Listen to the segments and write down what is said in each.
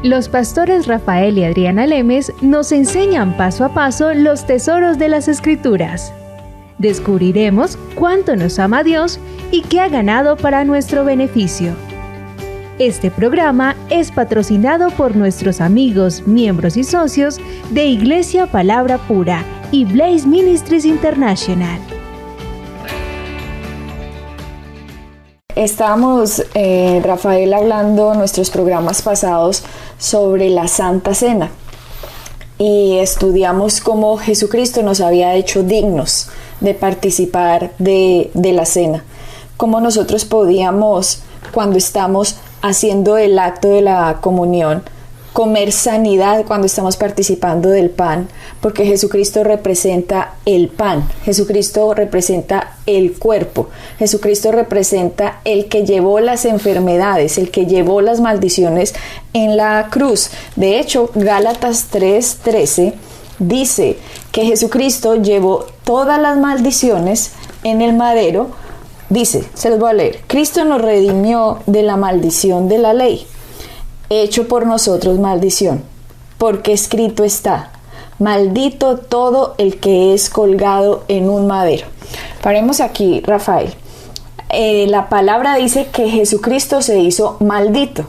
Los pastores Rafael y Adriana Lemes nos enseñan paso a paso los tesoros de las Escrituras. Descubriremos cuánto nos ama Dios y qué ha ganado para nuestro beneficio. Este programa es patrocinado por nuestros amigos, miembros y socios de Iglesia Palabra Pura y Blaze Ministries International. Estábamos, Rafael, hablando en nuestros programas pasados sobre la Santa Cena y estudiamos cómo Jesucristo nos había hecho dignos de participar de la cena, cómo nosotros podíamos, cuando estamos haciendo el acto de la comunión, comer sanidad cuando estamos participando del pan, porque Jesucristo representa el pan, Jesucristo representa el cuerpo, Jesucristo representa el que llevó las enfermedades, el que llevó las maldiciones en la cruz. De hecho, Gálatas 3:13 dice que Jesucristo llevó todas las maldiciones en el madero. Dice, se los voy a leer: Cristo nos redimió de la maldición de la ley, hecho por nosotros maldición, porque escrito está: maldito todo el que es colgado en un madero. Paremos aquí, Rafael. La palabra dice que Jesucristo se hizo maldito.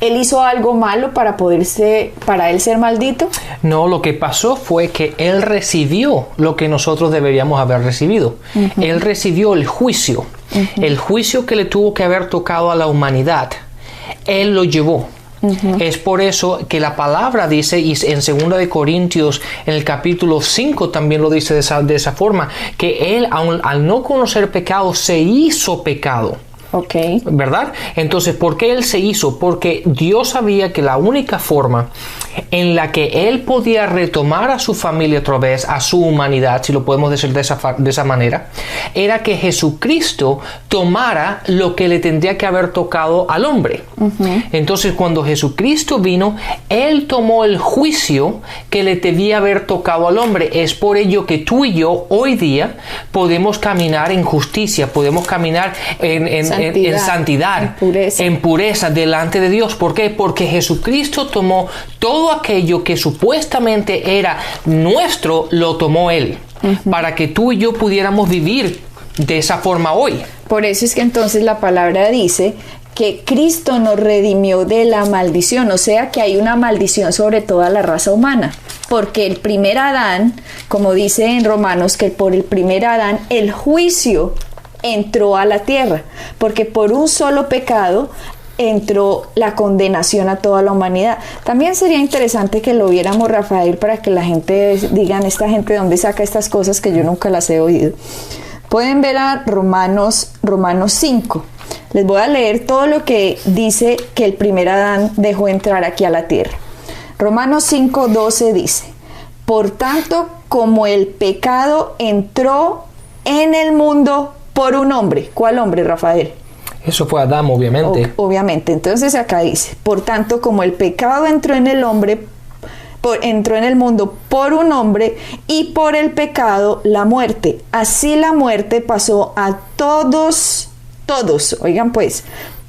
¿Él hizo algo malo para él ser maldito? No, lo que pasó fue que Él recibió lo que nosotros deberíamos haber recibido. Uh-huh. Él recibió el juicio. Uh-huh. El juicio que le tuvo que haber tocado a la humanidad. Él lo llevó. Uh-huh. Es por eso que la palabra dice, y en 2 de Corintios, en el capítulo 5 también lo dice de esa forma, que Él, al no conocer pecado, se hizo pecado. Okay. ¿Verdad? Entonces, ¿por qué Él se hizo? Porque Dios sabía que la única forma en la que Él podía retomar a su familia otra vez, a su humanidad, si lo podemos decir de esa manera, era que Jesucristo tomara lo que le tendría que haber tocado al hombre. Uh-huh. Entonces, cuando Jesucristo vino, Él tomó el juicio que le debía haber tocado al hombre. Es por ello que tú y yo hoy día podemos caminar en justicia, podemos caminar en santidad, en pureza delante de Dios. ¿Por qué? Porque Jesucristo tomó todo aquello que supuestamente era nuestro, lo tomó Él, uh-huh, para que tú y yo pudiéramos vivir de esa forma hoy. Por eso es que entonces la palabra dice que Cristo nos redimió de la maldición, o sea que hay una maldición sobre toda la raza humana, porque el primer Adán, como dice en Romanos, que por el primer Adán el juicio entró a la tierra, porque por un solo pecado entró la condenación a toda la humanidad. También sería interesante que lo viéramos, Rafael, para que la gente digan, esta gente de dónde saca estas cosas que yo nunca las he oído. Pueden ver a Romanos 5. Les voy a leer todo lo que dice que el primer Adán dejó entrar aquí a la tierra. Romanos 5:12 dice: por tanto, como el pecado entró en el mundo por un hombre. ¿Cuál hombre, Rafael? Eso fue Adán, obviamente. Obviamente. Entonces acá dice: por tanto, como el pecado entró en el mundo por un hombre, y por el pecado la muerte. Así la muerte pasó a todos, oigan pues,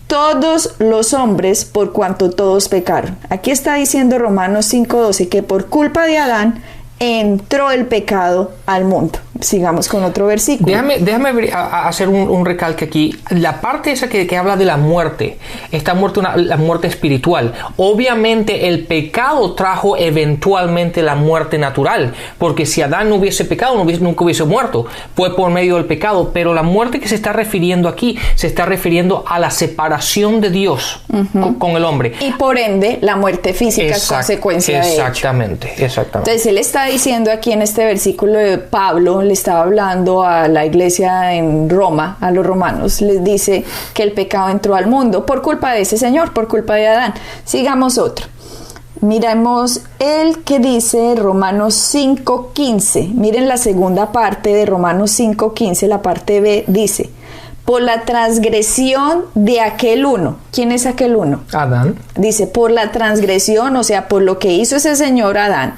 todos los hombres, por cuanto todos pecaron. Aquí está diciendo Romanos 5:12 que por culpa de Adán entró el pecado al mundo. Sigamos con otro versículo. Déjame hacer un recalque aquí. La parte esa que habla de la muerte, esta muerte, la muerte espiritual. Obviamente el pecado trajo eventualmente la muerte natural, porque si Adán no hubiese pecado, nunca hubiese muerto. Fue por medio del pecado. Pero la muerte que se está refiriendo aquí, se está refiriendo a la separación de Dios, uh-huh, con el hombre. Y por ende, la muerte física es consecuencia de ello. Exactamente. Entonces él está diciendo aquí en este versículo de Pablo, le estaba hablando a la iglesia en Roma, a los romanos, les dice que el pecado entró al mundo por culpa de ese señor, por culpa de Adán. Sigamos otro. Miremos el que dice Romanos 5:15. Miren la segunda parte de Romanos 5:15, la parte B, dice: por la transgresión de aquel uno. ¿Quién es aquel uno? Adán. Dice, por la transgresión, o sea, por lo que hizo ese señor Adán,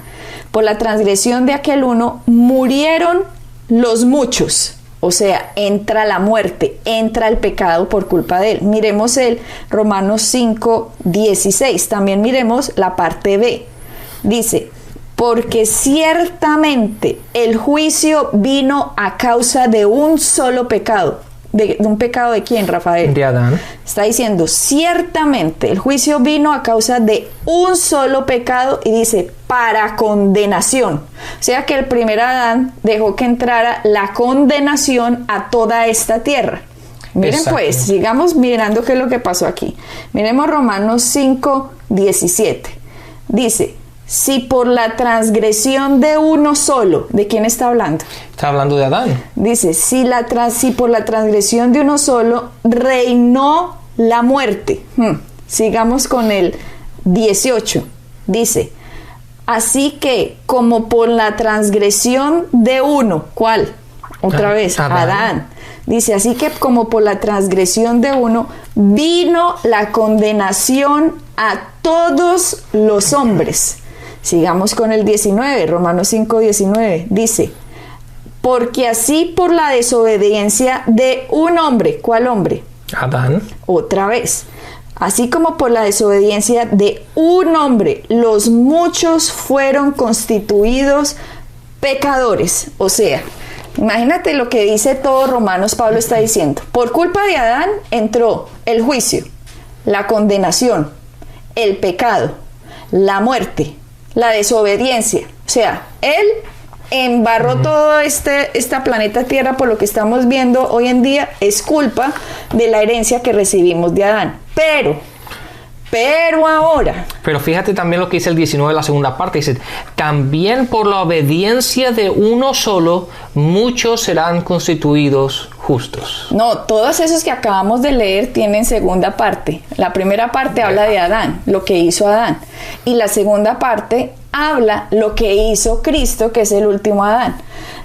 por la transgresión de aquel uno, murieron los muchos. O sea, entra la muerte, entra el pecado por culpa de él. Miremos el Romanos 5:16. También miremos la parte B. Dice, porque ciertamente el juicio vino a causa de un solo pecado. ¿De un pecado de quién, Rafael? De Adán. Está diciendo, ciertamente el juicio vino a causa de un solo pecado y dice, para condenación. O sea que el primer Adán dejó que entrara la condenación a toda esta tierra. Miren pues, sigamos mirando qué es lo que pasó aquí. Miremos Romanos 5:17. Dice, si por la transgresión de uno solo, ¿de quién está hablando? Está hablando de Adán. Dice, si por la transgresión de uno solo reinó la muerte. Sigamos con el 18. Dice, así que como por la transgresión de uno, ¿cuál? Otra vez, Adán. Dice, así que como por la transgresión de uno vino la condenación a todos los hombres. Sigamos con el 19, Romanos 5:19. Dice, porque así por la desobediencia de un hombre. ¿Cuál hombre? Adán. Otra vez. Así como por la desobediencia de un hombre, los muchos fueron constituidos pecadores. O sea, imagínate lo que dice todo Romanos, Pablo está diciendo. Por culpa de Adán entró el juicio, la condenación, el pecado, la muerte, la desobediencia. O sea, él embarró todo esta planeta Tierra. Por lo que estamos viendo hoy en día es culpa de la herencia que recibimos de Adán. Pero ahora... Pero fíjate también lo que dice el 19 de la segunda parte. Dice, también por la obediencia de uno solo, muchos serán constituidos justos. No, todos esos que acabamos de leer tienen segunda parte. La primera parte habla de Adán, lo que hizo Adán. Y la segunda parte habla lo que hizo Cristo, que es el último Adán.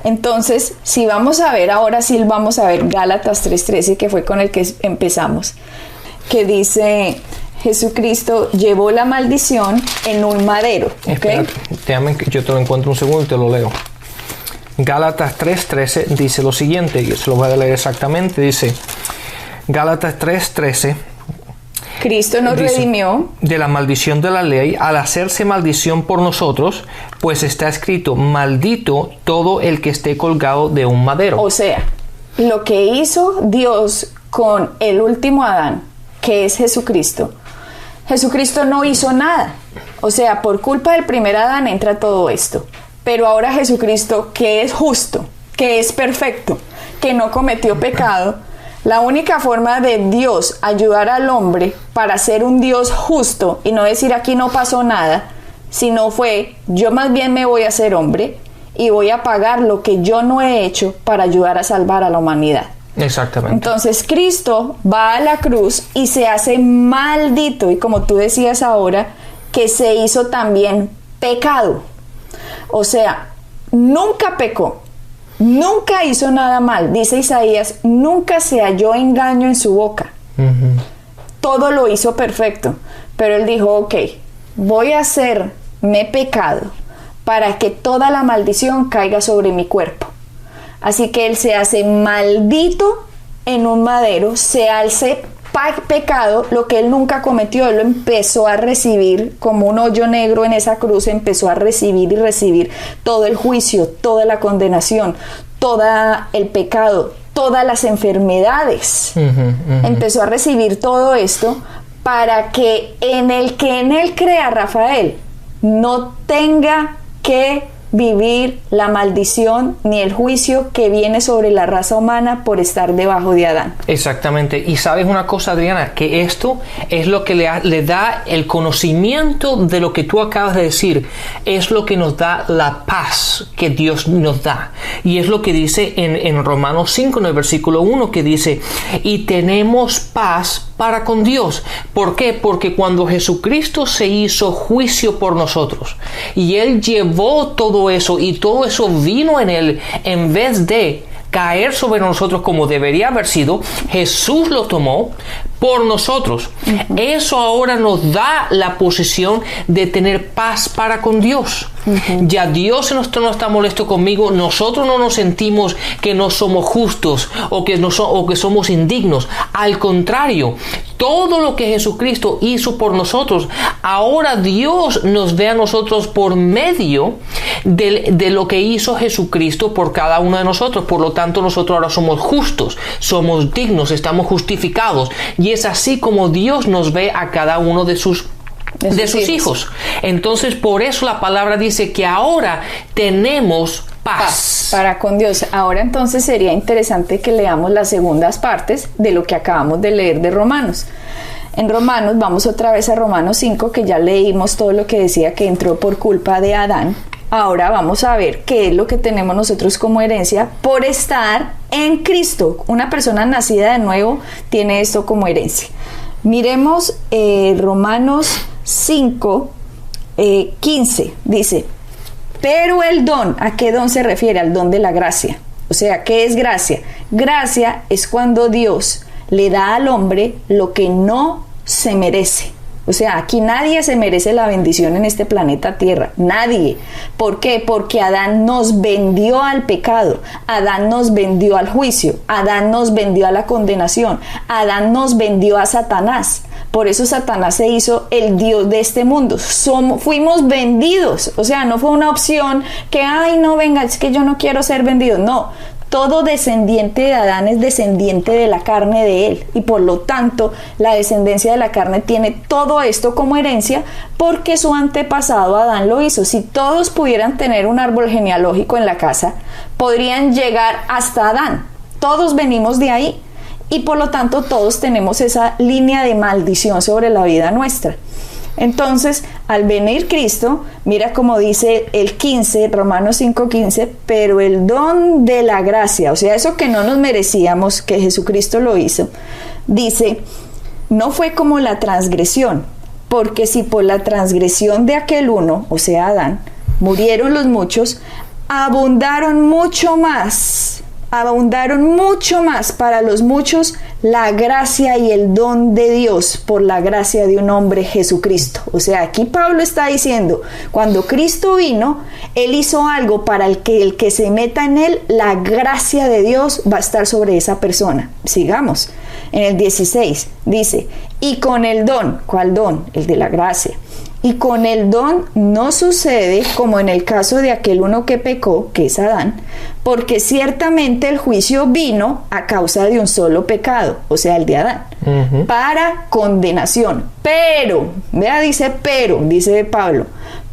Entonces, si vamos a ver, ahora sí vamos a ver Gálatas 3:13, que fue con el que empezamos, que dice... Jesucristo llevó la maldición en un madero. ¿Okay? Espérate, yo te lo encuentro un segundo y te lo leo. Gálatas 3:13 dice lo siguiente, y se lo voy a leer exactamente. Dice, Gálatas 3:13. Cristo nos redimió de la maldición de la ley al hacerse maldición por nosotros, pues está escrito, maldito todo el que esté colgado de un madero. O sea, lo que hizo Dios con el último Adán, que es Jesucristo, Jesucristo no hizo nada. O sea, por culpa del primer Adán entra todo esto. Pero ahora Jesucristo, que es justo, que es perfecto, que no cometió pecado, la única forma de Dios ayudar al hombre para ser un Dios justo y no decir aquí no pasó nada, sino fue, yo más bien me voy a hacer hombre y voy a pagar lo que yo no he hecho para ayudar a salvar a la humanidad. Exactamente. Entonces Cristo va a la cruz y se hace maldito, y como tú decías ahora, que se hizo también pecado. O sea, nunca pecó, nunca hizo nada mal. Dice Isaías, nunca se halló engaño en su boca. Todo lo hizo perfecto. Pero él dijo, ok, voy a hacerme pecado para que toda la maldición caiga sobre mi cuerpo. Así que él se hace maldito en un madero, se hace pecado, lo que él nunca cometió. Él lo empezó a recibir como un hoyo negro en esa cruz, empezó a recibir y recibir todo el juicio, toda la condenación, todo el pecado, todas las enfermedades. Empezó a recibir todo esto para que en él crea, Rafael, no tenga que vivir la maldición ni el juicio que viene sobre la raza humana por estar debajo de Adán. Exactamente. Y sabes una cosa, Adriana, que esto es lo que le da el conocimiento de lo que tú acabas de decir, es lo que nos da la paz que Dios nos da. Y es lo que dice en Romanos 5, en el versículo 1, que dice, y tenemos paz para con Dios. ¿Por qué? Porque cuando Jesucristo se hizo juicio por nosotros y Él llevó todo eso y todo eso vino en Él, en vez de caer sobre nosotros como debería haber sido, Jesús lo tomó, por nosotros. Eso ahora nos da la posición de tener paz para con Dios. Ya Dios no está molesto conmigo, nosotros no nos sentimos que no somos justos o que somos indignos. Al contrario, todo lo que Jesucristo hizo por nosotros, ahora Dios nos ve a nosotros por medio de lo que hizo Jesucristo por cada uno de nosotros. Por lo tanto, nosotros ahora somos justos, somos dignos, estamos justificados. Y es así como Dios nos ve a cada uno de sus hijos. Entonces, por eso la palabra dice que ahora tenemos paz para con Dios. Ahora entonces sería interesante que leamos las segundas partes de lo que acabamos de leer de Romanos. En Romanos, vamos otra vez a Romanos 5, que ya leímos todo lo que decía que entró por culpa de Adán. Ahora vamos a ver qué es lo que tenemos nosotros como herencia por estar en Cristo. Una persona nacida de nuevo tiene esto como herencia. Miremos Romanos 5, 15, dice: pero el don, ¿a qué don se refiere? Al don de la gracia. O sea, ¿qué es gracia? Gracia es cuando Dios le da al hombre lo que no se merece. O sea, aquí nadie se merece la bendición en este planeta Tierra, nadie. ¿Por qué? Porque Adán nos vendió al pecado, Adán nos vendió al juicio, Adán nos vendió a la condenación, Adán nos vendió a Satanás. Por eso Satanás se hizo el Dios de este mundo. Fuimos vendidos, o sea, no fue una opción que, ay, no, venga, es que yo no quiero ser vendido, no. Todo descendiente de Adán es descendiente de la carne de él, y por lo tanto la descendencia de la carne tiene todo esto como herencia porque su antepasado Adán lo hizo. Si todos pudieran tener un árbol genealógico en la casa, podrían llegar hasta Adán. Todos venimos de ahí y por lo tanto todos tenemos esa línea de maldición sobre la vida nuestra. Entonces, al venir Cristo, mira como dice el 15, Romanos 5:15, pero el don de la gracia, o sea, eso que no nos merecíamos, que Jesucristo lo hizo, dice, no fue como la transgresión, porque si por la transgresión de aquel uno, o sea, Adán, murieron los muchos, abundaron mucho más para los muchos la gracia y el don de Dios por la gracia de un hombre, Jesucristo. O sea, aquí Pablo está diciendo, cuando Cristo vino, Él hizo algo para el que se meta en Él, la gracia de Dios va a estar sobre esa persona. Sigamos. En el 16 dice, y con el don, ¿cuál don? El de la gracia. Y con el don no sucede como en el caso de aquel uno que pecó, que es Adán, porque ciertamente el juicio vino a causa de un solo pecado, o sea, el de Adán, para condenación. Pero, vea, dice Pablo,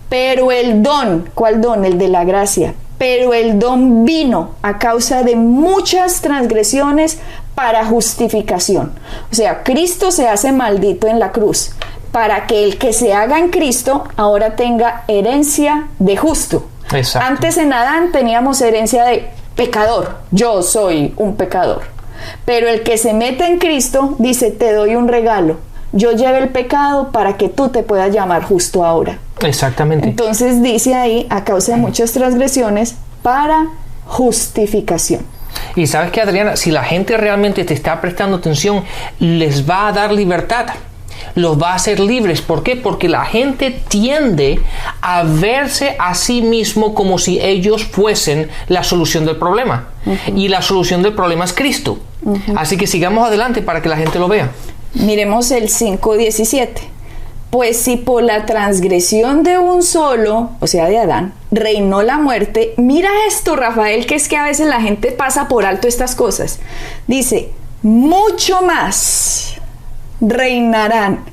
pero el don, ¿cuál don? El de la gracia. Pero el don vino a causa de muchas transgresiones para justificación. O sea, Cristo se hace maldito en la cruz para que el que se haga en Cristo ahora tenga herencia de justo. Exacto. Antes en Adán teníamos herencia de pecador. Yo soy un pecador. Pero el que se mete en Cristo dice, te doy un regalo. Yo llevo el pecado para que tú te puedas llamar justo ahora. Exactamente. Entonces dice ahí, a causa de muchas transgresiones, para justificación. Y sabes que, Adriana, si la gente realmente te está prestando atención, les va a dar libertad. Los va a hacer libres. ¿Por qué? Porque la gente tiende a verse a sí mismo como si ellos fuesen la solución del problema. Y la solución del problema es Cristo. Así que sigamos adelante para que la gente lo vea. Miremos el 5:17. Pues si por la transgresión de un solo, o sea de Adán, reinó la muerte, mira esto, Rafael, que es que a veces la gente pasa por alto estas cosas. Dice, mucho más reinarán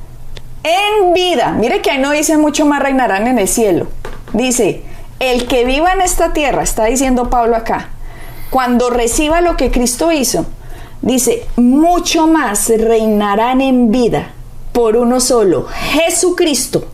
en vida. Mire que ahí no dice mucho más reinarán en el cielo. Dice, el que viva en esta tierra, está diciendo Pablo acá, cuando reciba lo que Cristo hizo, dice, mucho más reinarán en vida por uno solo, Jesucristo.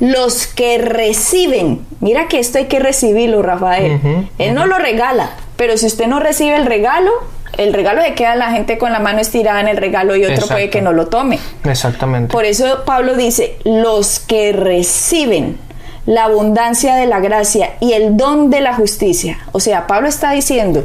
Los que reciben, mira que esto hay que recibirlo, Rafael. Él no lo regala, pero si usted no recibe el regalo se queda la gente con la mano estirada en el regalo y otro Exacto. puede que no lo tome. Exactamente. Por eso Pablo dice, los que reciben la abundancia de la gracia y el don de la justicia. O sea, Pablo está diciendo,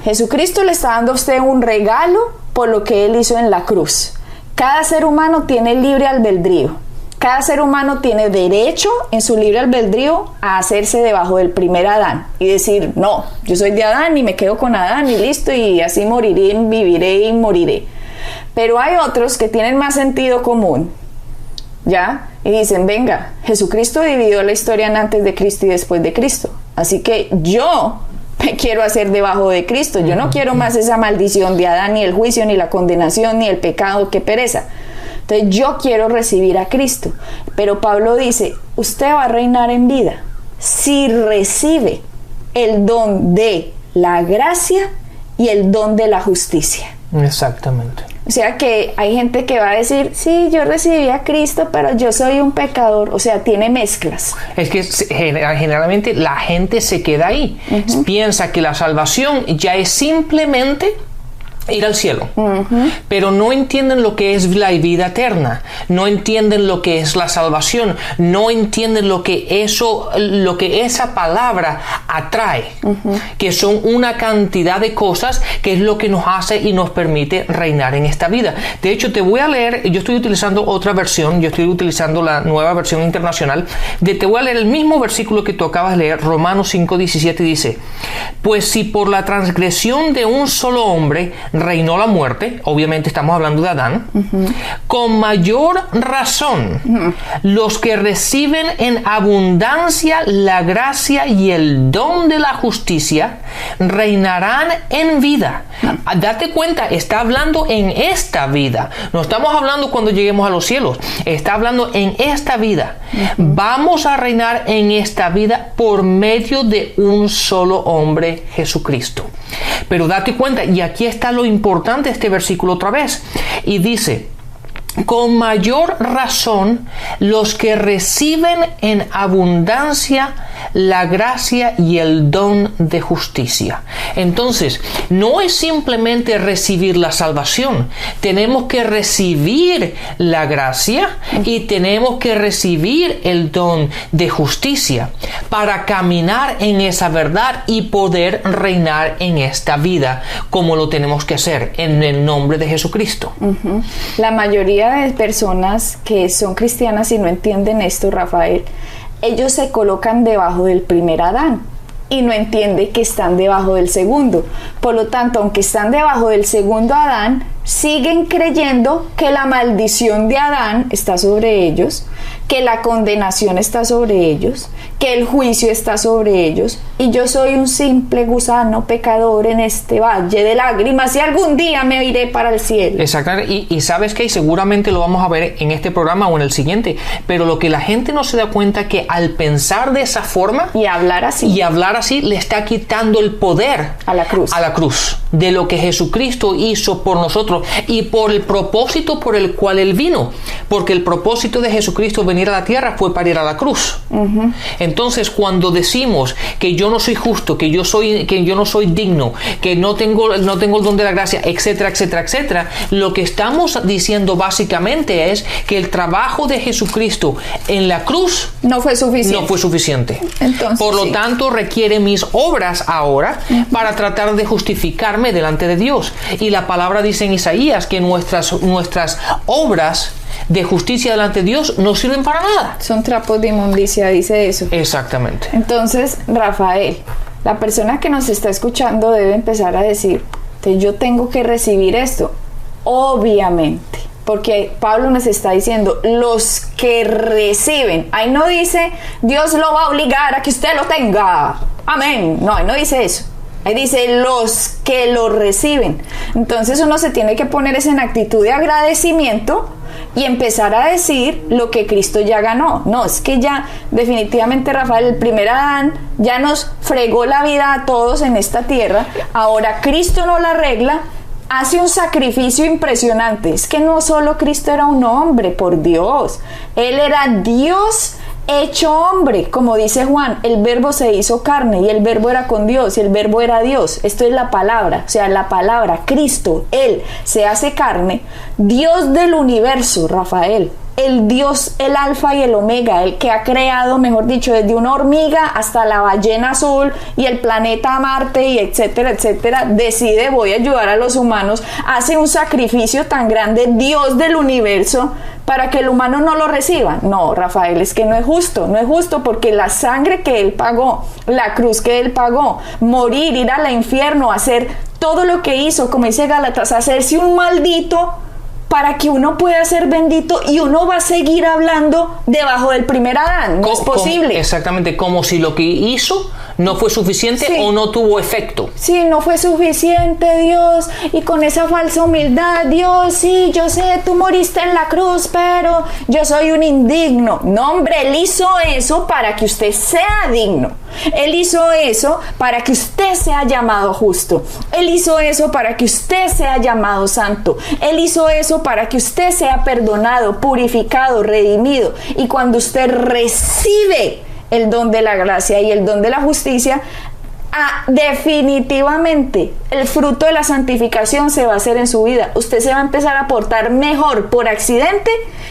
Jesucristo le está dando a usted un regalo por lo que Él hizo en la cruz. Cada ser humano tiene libre albedrío. Cada ser humano tiene derecho en su libre albedrío a hacerse debajo del primer Adán y decir, no, yo soy de Adán y me quedo con Adán y listo, y así moriré, viviré y moriré. Pero hay otros que tienen más sentido común, ¿ya? Y dicen, venga, Jesucristo dividió la historia en antes de Cristo y después de Cristo. Así que yo me quiero hacer debajo de Cristo. Yo no quiero más esa maldición de Adán, ni el juicio, ni la condenación, ni el pecado, qué pereza. Entonces yo quiero recibir a Cristo. Pero Pablo dice, usted va a reinar en vida si recibe el don de la gracia y el don de la justicia. Exactamente. O sea que hay gente que va a decir, sí, yo recibí a Cristo, pero yo soy un pecador. O sea, tiene mezclas. Es que generalmente la gente se queda ahí. Piensa que la salvación ya es simplemente ir al cielo, pero no entienden lo que es la vida eterna, no entienden lo que es la salvación, no entienden lo que esa palabra atrae, que son una cantidad de cosas que es lo que nos hace y nos permite reinar en esta vida. De hecho, te voy a leer, yo estoy utilizando otra versión, yo estoy utilizando la nueva versión internacional, te voy a leer el mismo versículo que tú acabas de leer, Romanos 5:17, dice, pues si por la transgresión de un solo hombre reinó la muerte, obviamente estamos hablando de Adán, con mayor razón los que reciben en abundancia la gracia y el don de la justicia reinarán en vida. Date cuenta, está hablando en esta vida, no estamos hablando cuando lleguemos a los cielos, está hablando en esta vida. Vamos a reinar en esta vida por medio de un solo hombre, Jesucristo. Pero date cuenta, y aquí está lo importante de este versículo otra vez, y dice, con mayor razón los que reciben en abundancia la gracia y el don de justicia. Entonces, no es simplemente recibir la salvación, tenemos que recibir la gracia y tenemos que recibir el don de justicia para caminar en esa verdad y poder reinar en esta vida como lo tenemos que hacer en el nombre de Jesucristo. La mayoría de personas que son cristianas y no entienden esto, Rafael, ellos se colocan debajo del primer Adán y no entienden que están debajo del segundo. Por lo tanto, aunque están debajo del segundo Adán, siguen creyendo que la maldición de Adán está sobre ellos, que la condenación está sobre ellos, que el juicio está sobre ellos, y yo soy un simple gusano pecador en este valle de lágrimas y algún día me iré para el cielo. Exactamente, y sabes que seguramente lo vamos a ver en este programa o en el siguiente, pero lo que la gente no se da cuenta que al pensar de esa forma y hablar así le está quitando el poder a la cruz de lo que Jesucristo hizo por nosotros y por el propósito por el cual Él vino, porque el propósito de Jesucristo venir a la tierra fue para ir a la cruz. Entonces, cuando decimos que yo no soy justo, que yo no soy digno, que no tengo el don de la gracia, etcétera, etcétera, etcétera, lo que estamos diciendo básicamente es que el trabajo de Jesucristo en la cruz no fue suficiente. Entonces, por lo tanto, requiere mis obras ahora para tratar de justificarme delante de Dios. Y la palabra dice en Isaías que nuestras obras de justicia delante de Dios no sirven para nada. Son trapos de inmundicia, dice eso. Exactamente. Entonces, Rafael, la persona que nos está escuchando debe empezar a decir, yo tengo que recibir esto. Obviamente. Porque Pablo nos está diciendo, los que reciben. Ahí no dice, Dios lo va a obligar a que usted lo tenga. Amén. No, ahí no dice eso. Ahí dice, los que lo reciben. Entonces uno se tiene que poner en actitud de agradecimiento y empezar a decir lo que Cristo ya ganó. No, es que ya definitivamente, Rafael, el primer Adán ya nos fregó la vida a todos en esta tierra. Ahora Cristo no la arregla, hace un sacrificio impresionante. Es que no solo Cristo era un hombre, por Dios, Él era Dios hecho hombre, como dice Juan, el verbo se hizo carne y el verbo era con Dios y el verbo era Dios. Esto es la palabra, o sea, la palabra, Cristo, Él se hace carne, Dios del universo, Rafael, el Dios, el alfa y el omega, el que ha creado, mejor dicho, desde una hormiga hasta la ballena azul y el planeta Marte y etcétera, etcétera, decide voy a ayudar a los humanos, hace un sacrificio tan grande, Dios del universo, para que el humano no lo reciba. No, Rafael, es que no es justo porque la sangre que él pagó, la cruz que él pagó, morir, ir al infierno, hacer todo lo que hizo, como dice Gálatas, hacerse un maldito para que uno pueda ser bendito, y uno va a seguir hablando debajo del primer Adán. No es posible. Exactamente, como si lo que hizo no fue suficiente, sí, o no tuvo efecto. Sí, no fue suficiente, Dios, y con esa falsa humildad, Dios, sí, yo sé, tú moriste en la cruz, pero yo soy un indigno. No, hombre, Él hizo eso para que usted sea digno. Él hizo eso para que usted sea llamado justo. Él hizo eso para que usted sea llamado santo. Él hizo eso para que usted sea perdonado, purificado, redimido. Y cuando usted recibe el don de la gracia y el don de la justicia, definitivamente el fruto de la santificación se va a hacer en su vida. Usted se va a empezar a portar mejor por accidente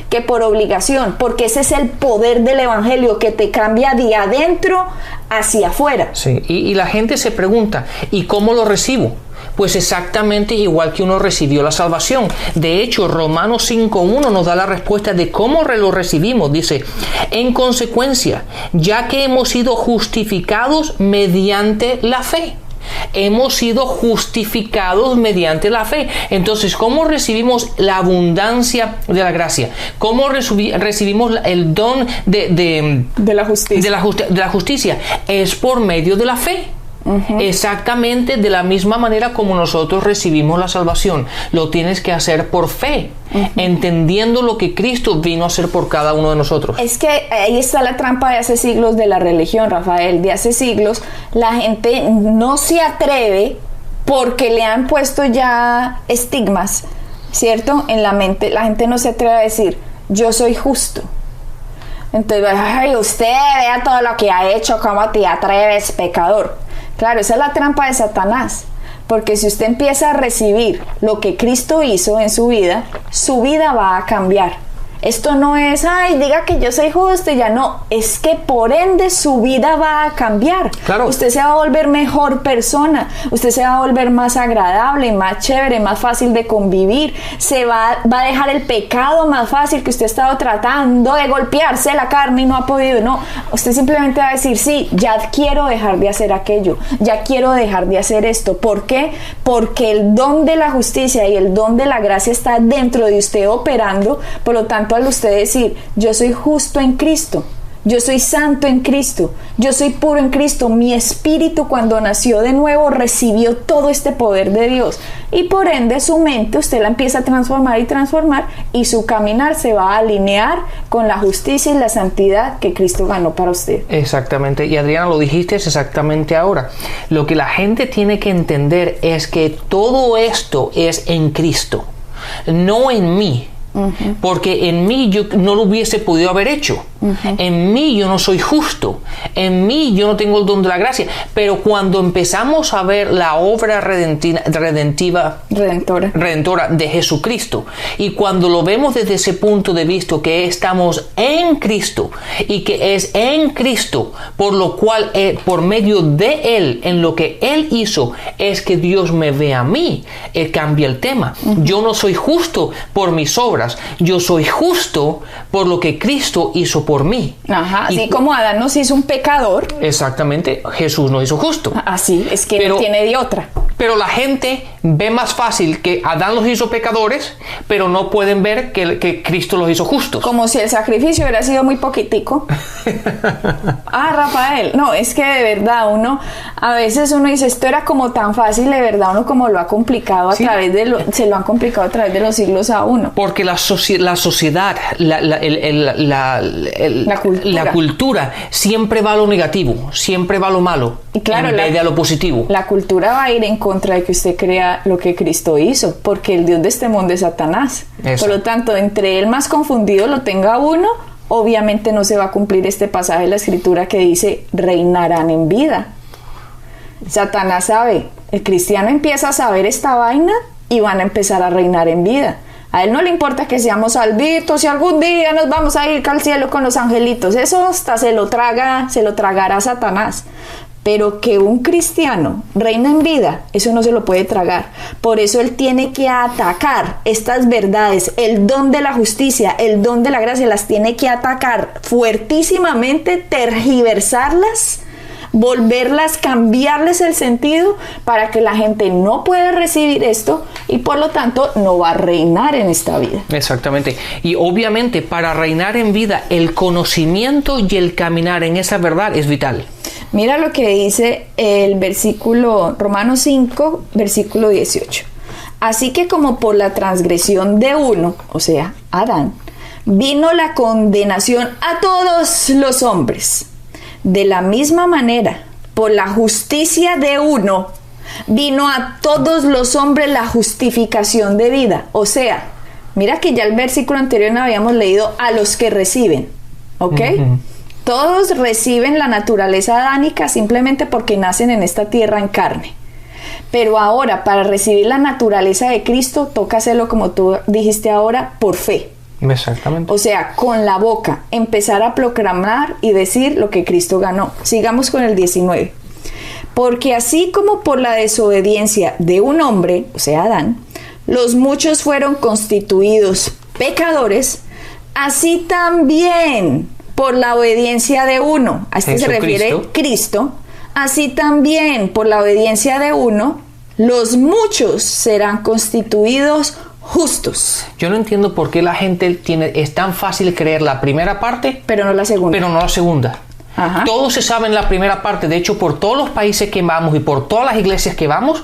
que por obligación, porque ese es el poder del evangelio que te cambia de adentro hacia afuera. Sí, y la gente se pregunta, ¿y cómo lo recibo? Pues exactamente igual que uno recibió la salvación. De hecho, Romanos 5:1 nos da la respuesta de cómo lo recibimos. Dice, en consecuencia, ya que hemos sido justificados mediante la fe. Hemos sido justificados mediante la fe. Entonces, ¿cómo recibimos la abundancia de la gracia? ¿Cómo recibimos el don de la justicia? Es por medio de la fe. Uh-huh. Exactamente de la misma manera como nosotros recibimos la salvación. Lo tienes que hacer por fe, uh-huh, entendiendo lo que Cristo vino a hacer por cada uno de nosotros. Es que ahí está la trampa de hace siglos de la religión, Rafael. De hace siglos la gente no se atreve porque le han puesto ya estigmas, ¿cierto? En la mente. La gente no se atreve a decir, yo soy justo. Entonces, ay, usted vea todo lo que ha hecho, cómo te atreves, pecador. Claro, esa es la trampa de Satanás, porque si usted empieza a recibir lo que Cristo hizo en su vida va a cambiar. Esto no es, ay, diga que yo soy justo y ya no, es que por ende su vida va a cambiar. Claro. Usted se va a volver mejor persona, usted se va a volver más agradable, más chévere, más fácil de convivir, va a dejar el pecado más fácil que usted ha estado tratando de golpearse la carne y no ha podido. No, usted simplemente va a decir, sí, ya quiero dejar de hacer aquello, ya quiero dejar de hacer esto. ¿Por qué? Porque el don de la justicia y el don de la gracia está dentro de usted operando. Por lo tanto, al usted decir, yo soy justo en Cristo, yo soy santo en Cristo, yo soy puro en Cristo, mi espíritu cuando nació de nuevo recibió todo este poder de Dios, y por ende su mente usted la empieza a transformar y su caminar se va a alinear con la justicia y la santidad que Cristo ganó para usted. Exactamente, y Adriana, lo dijiste exactamente ahora. Lo que la gente tiene que entender es que todo esto es en Cristo, no en mí. Uh-huh. Porque en mí yo no lo hubiese podido haber hecho. Uh-huh. En mí yo no soy justo, en mí yo no tengo el don de la gracia. Pero cuando empezamos a ver la obra redentora de Jesucristo, y cuando lo vemos desde ese punto de vista que estamos en Cristo y que es en Cristo, por lo cual por medio de Él, en lo que Él hizo, es que Dios me ve a mí, cambia el tema. Uh-huh. Yo no soy justo por mis obras, yo soy justo por lo que Cristo hizo por mí. Ajá, así como Adán nos hizo un pecador. Exactamente, Jesús nos hizo justo. Así, es que no tiene de otra. Pero la gente ve más fácil que Adán los hizo pecadores, pero no pueden ver que Cristo los hizo justos. Como si el sacrificio hubiera sido muy poquitico. Rafael, no, es que de verdad a veces uno dice, esto era como tan fácil, de verdad uno como lo ha complicado sí, se lo han complicado a través de los siglos a uno. Porque la sociedad, la cultura siempre va a lo negativo, siempre va a lo malo, y claro, en vez de a lo positivo. La cultura va a ir en contra de que usted crea lo que Cristo hizo, porque el Dios de este mundo es Satanás. Eso. Por lo tanto, entre él más confundido lo tenga uno, obviamente no se va a cumplir este pasaje de la Escritura que dice, reinarán en vida. Satanás sabe, el cristiano empieza a saber esta vaina y van a empezar a reinar en vida. A Él no le importa que seamos salvitos y algún día nos vamos a ir al cielo con los angelitos. Eso hasta se lo tragará Satanás. Pero que un cristiano reina en vida, eso no se lo puede tragar. Por eso Él tiene que atacar estas verdades, el don de la justicia, el don de la gracia, las tiene que atacar fuertísimamente, tergiversarlas, volverlas, cambiarles el sentido para que la gente no pueda recibir esto y por lo tanto no va a reinar en esta vida. Exactamente. Y obviamente para reinar en vida, el conocimiento y el caminar en esa verdad es vital. Mira lo que dice el versículo Romanos 5, versículo 18. Así que como por la transgresión de uno, o sea, Adán, vino la condenación a todos los hombres. De la misma manera, por la justicia de uno, vino a todos los hombres la justificación de vida. O sea, mira que ya el versículo anterior habíamos leído a los que reciben, ¿ok? Todos reciben la naturaleza adánica simplemente porque nacen en esta tierra en carne. Pero ahora, para recibir la naturaleza de Cristo, toca hacerlo, como tú dijiste ahora, por fe. Exactamente. O sea, con la boca, empezar a proclamar y decir lo que Cristo ganó. Sigamos con el 19. Porque así como por la desobediencia de un hombre, o sea, Adán, los muchos fueron constituidos pecadores, así también por la obediencia de uno, a este se refiere Cristo, así también por la obediencia de uno, los muchos serán constituidos justos. Yo no entiendo por qué la gente es tan fácil creer la primera parte, pero no la segunda. Ajá. Todos se saben la primera parte. De hecho, por todos los países que vamos y por todas las iglesias que vamos,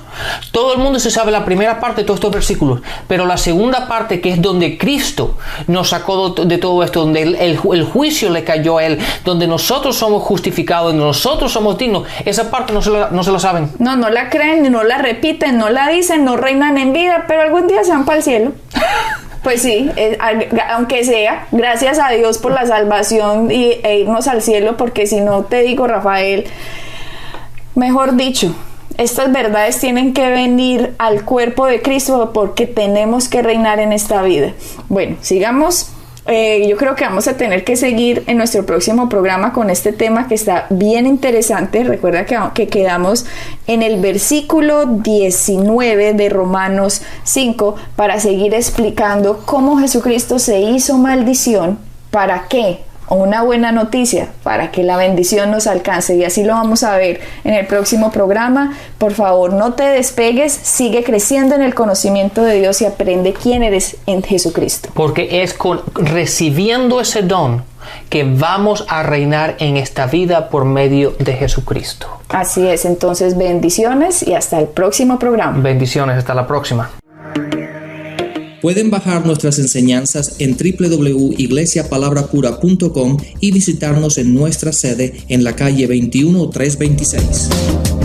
todo el mundo se sabe la primera parte de todos estos versículos. Pero la segunda parte, que es donde Cristo nos sacó de todo esto, donde el juicio le cayó a Él, donde nosotros somos justificados, donde nosotros somos dignos, esa parte no se la saben. No la creen, no la repiten, no la dicen, no reinan en vida, pero algún día se van para el cielo. Pues sí, aunque sea, gracias a Dios por la salvación e irnos al cielo, porque si no, te digo, Rafael, mejor dicho, estas verdades tienen que venir al cuerpo de Cristo porque tenemos que reinar en esta vida. Bueno, sigamos. Yo creo que vamos a tener que seguir en nuestro próximo programa con este tema que está bien interesante. Recuerda que quedamos en el versículo 19 de Romanos 5 para seguir explicando cómo Jesucristo se hizo maldición. ¿Para qué? Una buena noticia, para que la bendición nos alcance, y así lo vamos a ver en el próximo programa. Por favor, no te despegues, sigue creciendo en el conocimiento de Dios y aprende quién eres en Jesucristo. Porque es recibiendo ese don que vamos a reinar en esta vida por medio de Jesucristo. Así es, entonces bendiciones y hasta el próximo programa. Bendiciones, hasta la próxima. Pueden bajar nuestras enseñanzas en www.iglesiapalabrapura.com y visitarnos en nuestra sede en la calle 21326.